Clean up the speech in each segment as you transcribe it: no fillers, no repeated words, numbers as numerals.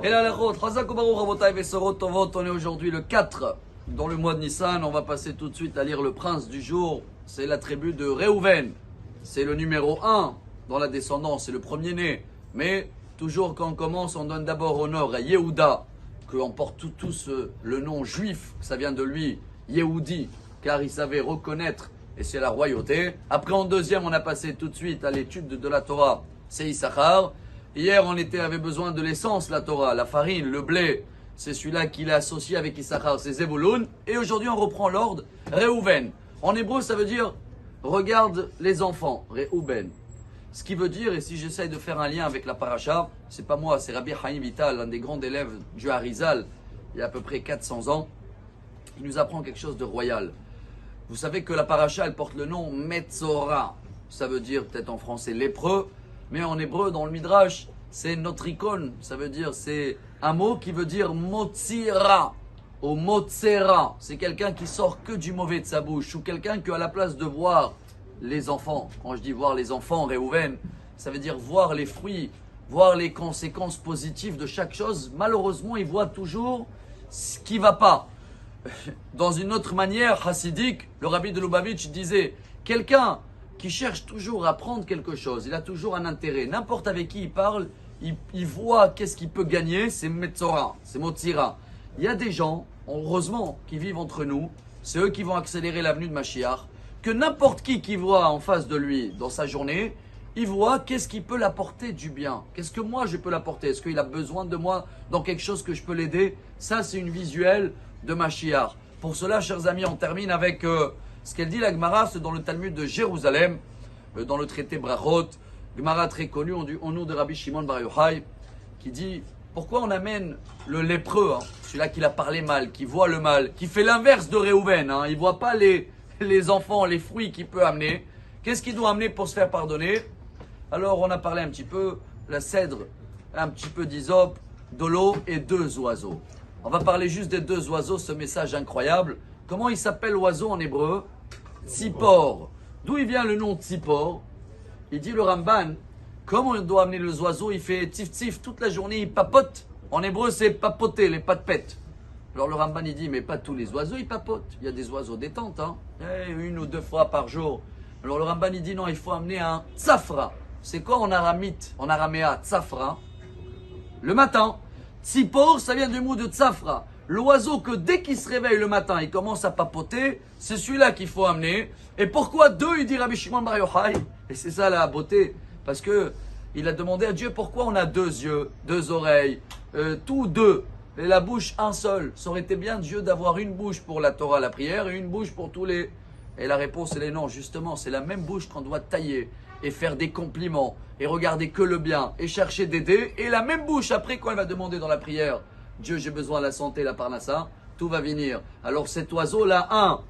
Et là, on est aujourd'hui le 4 dans le mois de Nissan. On va passer tout de suite à lire le prince du jour. C'est la tribu de Réhouven. C'est le numéro 1 dans la descendance, c'est le premier-né. Mais toujours quand on commence, on donne d'abord honneur à Yehuda, qu'on porte tous le nom juif, ça vient de lui, Yehudi, car il savait reconnaître, et c'est la royauté. Après, en deuxième, on a passé tout de suite à l'étude de la Torah, c'est Issachar. Hier, on avait besoin de l'essence, la Torah, la farine, le blé. C'est celui-là qu'il a associé avec Issachar, c'est Zebulun. Et aujourd'hui, on reprend l'ordre, Réhouven. En hébreu, ça veut dire regarde les enfants, Réhouven. Ce qui veut dire, et si j'essaye de faire un lien avec la paracha, c'est pas moi, c'est Rabbi Chaim Vital, l'un des grands élèves du Harizal, il y a à peu près 400 ans. Il nous apprend quelque chose de royal. Vous savez que la paracha, elle porte le nom Metzora. Ça veut dire peut-être en français lépreux, mais en hébreu, dans le Midrash, c'est notre icône. Ça veut dire, c'est un mot qui veut dire Motzira ou Motzera. C'est quelqu'un qui sort que du mauvais de sa bouche, ou quelqu'un qui, à la place de voir les enfants, quand je dis voir les enfants, Réhouven, ça veut dire voir les fruits, voir les conséquences positives de chaque chose. Malheureusement, il voit toujours ce qui ne va pas. Dans une autre manière chassidique, le rabbi de Lubavitch disait, quelqu'un qui cherche toujours à apprendre quelque chose, il a toujours un intérêt. N'importe avec qui il parle, il voit qu'est-ce qu'il peut gagner, c'est Metzora, c'est Motzira. Il y a des gens, heureusement, qui vivent entre nous, c'est eux qui vont accélérer l'avenue de Mashiach, que n'importe qui voit en face de lui dans sa journée, il voit qu'est-ce qui peut l'apporter du bien. Qu'est-ce que moi je peux l'apporter? Est-ce qu'il a besoin de moi dans quelque chose que je peux l'aider? Ça, c'est une visuelle de Mashiach. Pour cela, chers amis, on termine avec ce qu'elle dit la Gemara, c'est dans le Talmud de Jérusalem, dans le traité Brachot, Gemara très connu au nom de Rabbi Shimon Bar Yochai, qui dit pourquoi on amène le lépreux, celui-là qui a parlé mal, qui voit le mal, qui fait l'inverse de Réhouven, il ne voit pas les enfants, les fruits qu'il peut amener. Qu'est-ce qu'il doit amener pour se faire pardonner? Alors, on a parlé un petit peu, la cèdre, un petit peu d'hysope, de l'eau et 2 oiseaux. On va parler juste des 2 oiseaux, ce message incroyable. Comment il s'appelle l'oiseau en hébreu? Tzipor. D'où il vient le nom Tzipor? Il dit le Ramban, comment on doit amener les oiseaux? Il fait tif-tif toute la journée, il papote. En hébreu, c'est papoter, les pattes-pètes. Alors le Ramban, il dit, mais pas tous les oiseaux, ils papotent. Il y a des oiseaux détente, 1 ou 2 fois par jour. Alors le Ramban, il dit, non, il faut amener un tzafra. C'est quoi en aramite, en araméa, tzafra? Le matin. Tzipor, ça vient du mot de tzafra. L'oiseau que dès qu'il se réveille le matin, il commence à papoter, c'est celui-là qu'il faut amener. Et pourquoi 2, il dit Rabbi Shimon Bar Yochai? Et c'est ça la beauté. Parce que il a demandé à Dieu pourquoi on a 2 yeux, 2 oreilles, tout 2. Et la bouche, un seul. Ça aurait été bien, Dieu, d'avoir une bouche pour la Torah, la prière, et une bouche pour tous les... Et la réponse, elle est non, justement, c'est la même bouche qu'on doit tailler et faire des compliments, et regarder que le bien, et chercher d'aider, et la même bouche, après, quand elle va demander dans la prière, Dieu, j'ai besoin de la santé, la parnassa, tout va venir. Alors cet oiseau-là,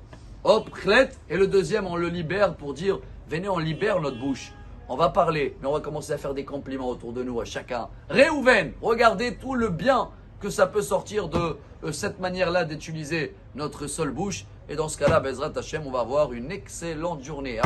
hop, chlet, et le deuxième, on le libère pour dire, venez, on libère notre bouche. On va parler, mais on va commencer à faire des compliments autour de nous, à chacun. Réhouven, regardez tout le bien que ça peut sortir de cette manière-là d'utiliser notre seule bouche. Et dans ce cas-là, Bezrat Hashem, on va avoir une excellente journée.